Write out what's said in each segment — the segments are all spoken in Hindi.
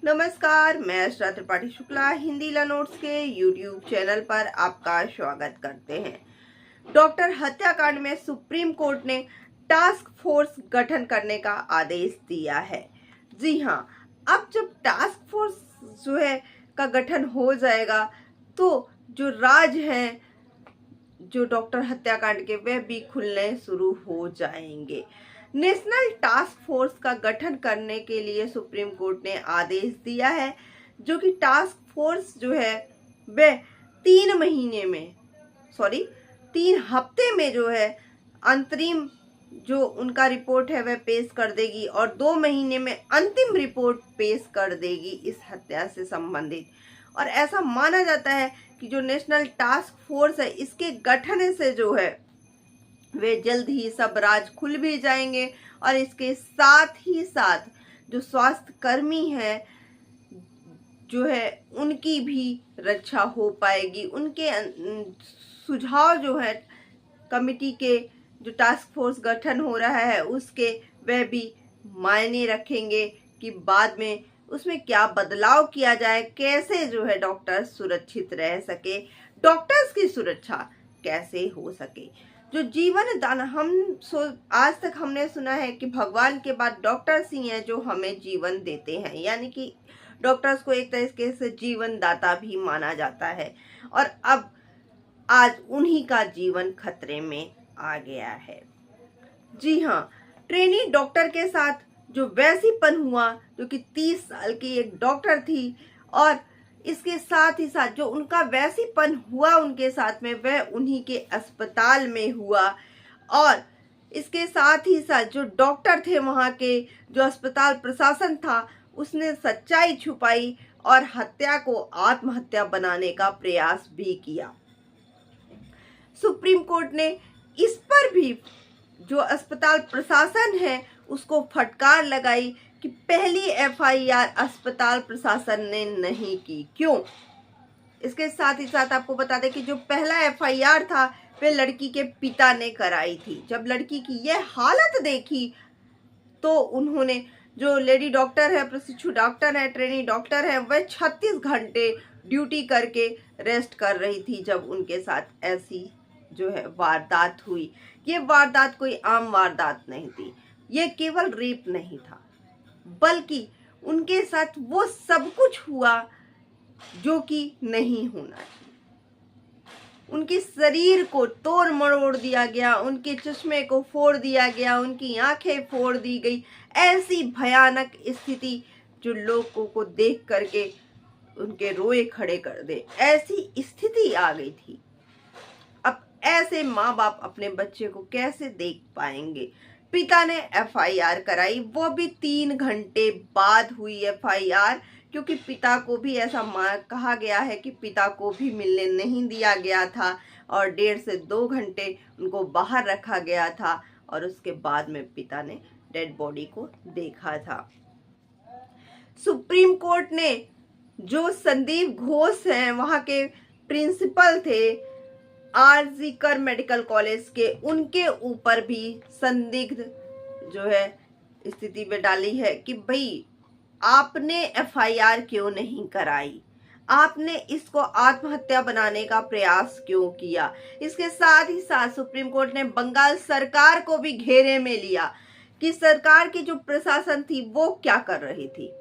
नमस्कार, मैं अशरा त्रिपाठी शुक्ला हिंदी ला नोट्स के यूट्यूब चैनल पर आपका स्वागत करते हैं। डॉक्टर हत्याकांड में सुप्रीम कोर्ट ने टास्क फोर्स गठन करने का आदेश दिया है। जी हाँ, अब जब टास्क फोर्स का गठन हो जाएगा तो जो राज हैं जो डॉक्टर हत्याकांड के वह भी खुलने शुरू हो जाएंगे। नेशनल टास्क फोर्स का गठन करने के लिए सुप्रीम कोर्ट ने आदेश दिया है, जो कि टास्क फोर्स वह 3 हफ्ते में अंतरिम जो उनका रिपोर्ट है वह पेश कर देगी और 2 महीने में अंतिम रिपोर्ट पेश कर देगी इस हत्या से संबंधित। और ऐसा माना जाता है कि जो नेशनल टास्क फोर्स है इसके गठन से वे जल्द ही सब राज खुल भी जाएंगे और इसके साथ ही साथ जो स्वास्थ्य कर्मी है उनकी भी रक्षा हो पाएगी। उनके सुझाव कमिटी के जो टास्क फोर्स गठन हो रहा है उसके वह भी मायने रखेंगे कि बाद में उसमें क्या बदलाव किया जाए, कैसे डॉक्टर सुरक्षित रह सके, डॉक्टर्स की सुरक्षा कैसे हो सके। जो जीवन दान आज तक हमने सुना है कि भगवान के बाद डॉक्टर्स ही हैं जो हमें जीवन देते हैं, यानी कि डॉक्टर्स को एक तरीके से जीवन दाता भी माना जाता है और अब आज उन्हीं का जीवन खतरे में आ गया है। जी हाँ, ट्रेनी डॉक्टर के साथ जो वैसीपन हुआ, जो कि 30 साल की एक डॉक्टर थी और इसके साथ ही साथ जो उनका वैसीपन हुआ उनके साथ में वह उन्हीं के अस्पताल में हुआ और इसके साथ ही साथ जो डॉक्टर थे वहाँ के, जो अस्पताल प्रशासन था, उसने सच्चाई छुपाई और हत्या को आत्महत्या बनाने का प्रयास भी किया। सुप्रीम कोर्ट ने इस पर भी जो अस्पताल प्रशासन है उसको फटकार लगाई कि पहली एफआईआर अस्पताल प्रशासन ने नहीं की। क्यों? इसके साथ ही साथ आपको बता दें कि जो पहला एफआईआर था वह लड़की के पिता ने कराई थी। जब लड़की की यह हालत देखी तो उन्होंने, जो लेडी डॉक्टर है, प्रशिक्षु डॉक्टर है, ट्रेनी डॉक्टर है, वह 36 घंटे ड्यूटी करके रेस्ट कर रही थी जब उनके साथ ऐसी वारदात हुई। ये वारदात कोई आम वारदात नहीं थी, ये केवल रेप नहीं था, बल्कि उनके साथ वो सब कुछ हुआ जो कि नहीं होना चाहिए। उनके शरीर को तोड़ मरोड़ दिया गया, उनके चश्मे को फोड़ दिया गया, उनकी आंखें फोड़ दी गई। ऐसी भयानक स्थिति जो लोगों को देख करके उनके रोए खड़े कर दे, ऐसी स्थिति आ गई थी। अब ऐसे माँ बाप अपने बच्चे को कैसे देख पाएंगे? पिता ने एफआईआर कराई, वो भी 3 घंटे बाद हुई एफआईआर, क्योंकि पिता को भी ऐसा कहा गया है कि पिता को भी मिलने नहीं दिया गया था और 1.5 से 2 घंटे उनको बाहर रखा गया था और उसके बाद में पिता ने डेड बॉडी को देखा था। सुप्रीम कोर्ट ने जो संदीप घोष हैं, वहां के प्रिंसिपल थे आरजीकर मेडिकल कॉलेज के, उनके ऊपर भी संदिग्ध स्थिति में डाली है कि भाई आपने एफआईआर क्यों नहीं कराई, आपने इसको आत्महत्या बनाने का प्रयास क्यों किया। इसके साथ ही साथ सुप्रीम कोर्ट ने बंगाल सरकार को भी घेरे में लिया कि सरकार की जो प्रशासन थी वो क्या कर रही थी।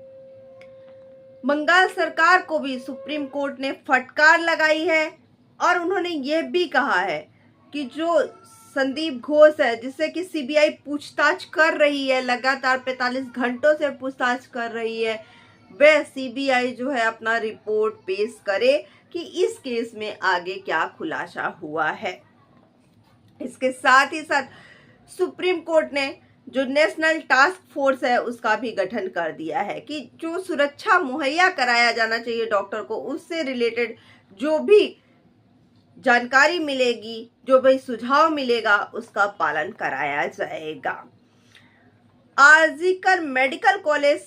बंगाल सरकार को भी सुप्रीम कोर्ट ने फटकार लगाई है और उन्होंने यह भी कहा है कि जो संदीप घोष है, जिससे कि सीबीआई पूछताछ कर रही है, लगातार 45 घंटों से पूछताछ कर रही है, वह सीबीआई अपना रिपोर्ट पेश करे कि इस केस में आगे क्या खुलासा हुआ है। इसके साथ ही साथ सुप्रीम कोर्ट ने जो नेशनल टास्क फोर्स है उसका भी गठन कर दिया है कि जो सुरक्षा मुहैया कराया जाना चाहिए डॉक्टर को, उससे रिलेटेड जो भी जानकारी मिलेगी, जो भी सुझाव मिलेगा, उसका पालन कराया जाएगा। आरजीकर मेडिकल कॉलेज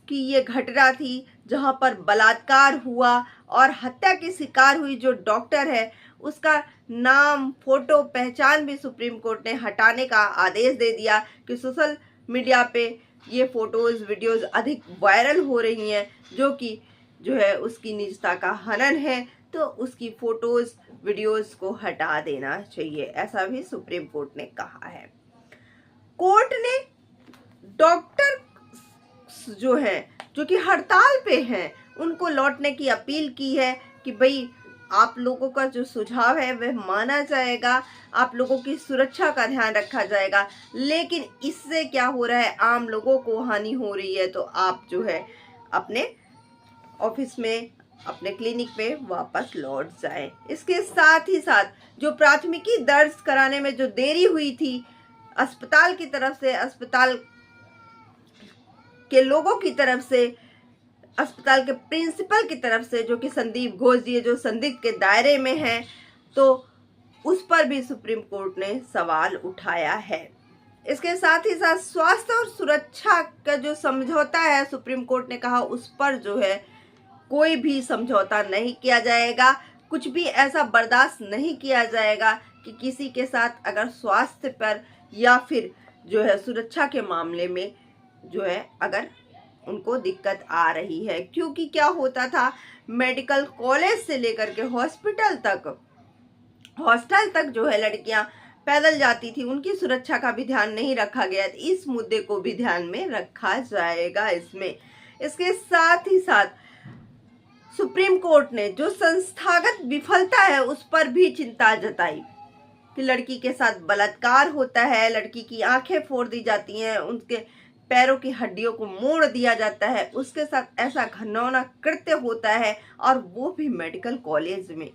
की ये घटना थी जहां पर बलात्कार हुआ और हत्या की शिकार हुई जो डॉक्टर है उसका नाम, फोटो, पहचान भी सुप्रीम कोर्ट ने हटाने का आदेश दे दिया कि सोशल मीडिया पे ये फोटोज वीडियोस अधिक वायरल हो रही हैं, जो है उसकी निजता का हनन है, तो उसकी फोटोज वीडियोस को हटा देना चाहिए, ऐसा भी सुप्रीम कोर्ट ने कहा है। कोर्ट ने डॉक्टर जो है जो कि हड़ताल पे हैं उनको लौटने की अपील की है कि भाई आप लोगों का जो सुझाव है वह माना जाएगा, आप लोगों की सुरक्षा का ध्यान रखा जाएगा, लेकिन इससे क्या हो रहा है, आम लोगों को हानि हो रही है, तो आप जो है अपने ऑफिस में, अपने क्लिनिक पे वापस लौट जाएं। इसके साथ ही साथ जो प्राथमिकी दर्ज कराने में जो देरी हुई थी अस्पताल की तरफ से, अस्पताल के लोगों की तरफ से, अस्पताल के प्रिंसिपल की तरफ से, जो कि संदीप घोष जी जो संदिग्ध के दायरे में हैं, तो उस पर भी सुप्रीम कोर्ट ने सवाल उठाया है। इसके साथ ही साथ स्वास्थ्य और सुरक्षा का जो समझौता है, सुप्रीम कोर्ट ने कहा उस पर जो है कोई भी समझौता नहीं किया जाएगा, कुछ भी ऐसा बर्दाश्त नहीं किया जाएगा कि किसी के साथ अगर स्वास्थ्य पर या फिर जो है सुरक्षा के मामले में जो है अगर उनको दिक्कत आ रही है। क्योंकि क्या होता था, मेडिकल कॉलेज से लेकर के हॉस्टल तक जो है लड़कियां पैदल जाती थी, उनकी सुरक्षा का भी ध्यान नहीं रखा गया। इस मुद्दे को भी ध्यान में रखा जाएगा इसमें। इसके साथ ही साथ सुप्रीम कोर्ट ने जो संस्थागत विफलता है उस पर भी चिंता जताई कि लड़की के साथ बलात्कार होता है, लड़की की आंखें फोड़ दी जाती हैं, उनके पैरों की हड्डियों को मोड़ दिया जाता है, उसके साथ ऐसा घिनौना कृत्य होता है और वो भी मेडिकल कॉलेज में।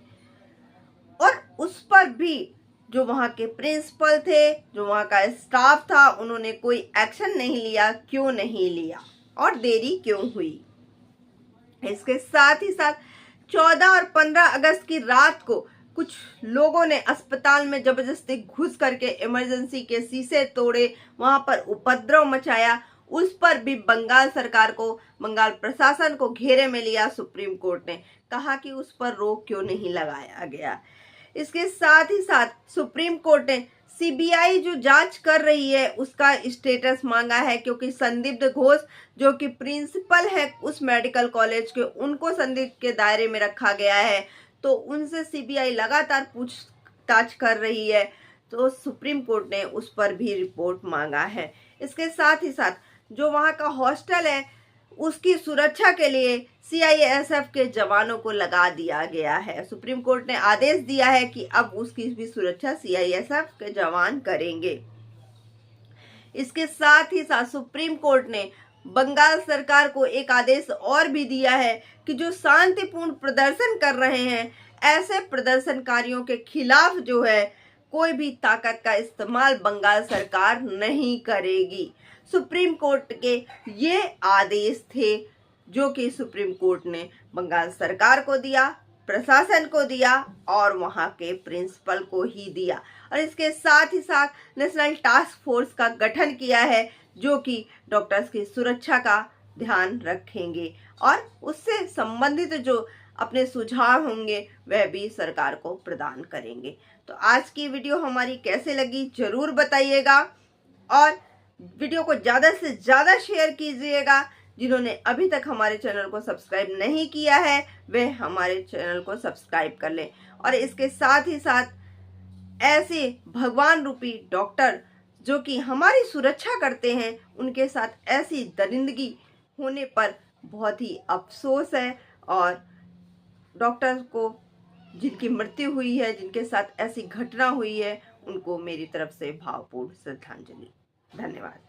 और उस पर भी जो वहां के प्रिंसिपल थे, जो वहां का स्टाफ था, उन्होंने कोई एक्शन नहीं लिया। क्यों नहीं लिया और देरी क्यों हुई? इसके साथ ही साथ 14 और 15 अगस्त की रात को कुछ लोगों ने अस्पताल में जबरदस्ती घुस करके इमरजेंसी के शीशे तोड़े, वहां पर उपद्रव मचाया। उस पर भी बंगाल सरकार को, बंगाल प्रशासन को घेरे में लिया सुप्रीम कोर्ट ने, कहा कि उस पर रोक क्यों नहीं लगाया गया। इसके साथ ही साथ सुप्रीम कोर्ट ने सीबीआई जो जांच कर रही है उसका स्टेटस मांगा है, क्योंकि संदिग्ध घोष जो कि प्रिंसिपल है उस मेडिकल कॉलेज के, उनको संदिग्ध के दायरे में रखा गया है, तो उनसे सीबीआई लगातार पूछताछ कर रही है, तो सुप्रीम कोर्ट ने उस पर भी रिपोर्ट मांगा है। इसके साथ ही साथ जो वहां का हॉस्टल है उसकी सुरक्षा के लिए सीआईएसएफ के जवानों को लगा दिया गया है। सुप्रीम कोर्ट ने आदेश दिया है कि अब उसकी भी सुरक्षा सीआईएसएफ के जवान करेंगे। इसके साथ ही साथ सुप्रीम कोर्ट ने बंगाल सरकार को एक आदेश और भी दिया है कि जो शांतिपूर्ण प्रदर्शन कर रहे हैं, ऐसे प्रदर्शनकारियों के खिलाफ जो है कोई भी ताकत का इस्तेमाल बंगाल सरकार नहीं करेगी। सुप्रीम कोर्ट के ये आदेश थे जो कि सुप्रीम कोर्ट ने बंगाल सरकार को दिया, प्रशासन को दिया और वहां के प्रिंसिपल को ही दिया। और इसके साथ ही साथ नेशनल टास्क फोर्स का गठन किया है जो कि डॉक्टर्स की सुरक्षा का ध्यान रखेंगे और उससे संबंधित जो अपने सुझाव होंगे वह भी सरकार को प्रदान करेंगे। तो आज की वीडियो हमारी कैसे लगी जरूर बताइएगा और वीडियो को ज़्यादा से ज़्यादा शेयर कीजिएगा। जिन्होंने अभी तक हमारे चैनल को सब्सक्राइब नहीं किया है वे हमारे चैनल को सब्सक्राइब कर लें। और इसके साथ ही साथ ऐसे भगवान रूपी डॉक्टर जो कि हमारी सुरक्षा करते हैं, उनके साथ ऐसी दरिंदगी होने पर बहुत ही अफसोस है। और डॉक्टर्स को जिनकी मृत्यु हुई है, जिनके साथ ऐसी घटना हुई है, उनको मेरी तरफ से भावपूर्ण श्रद्धांजलि। धन्यवाद।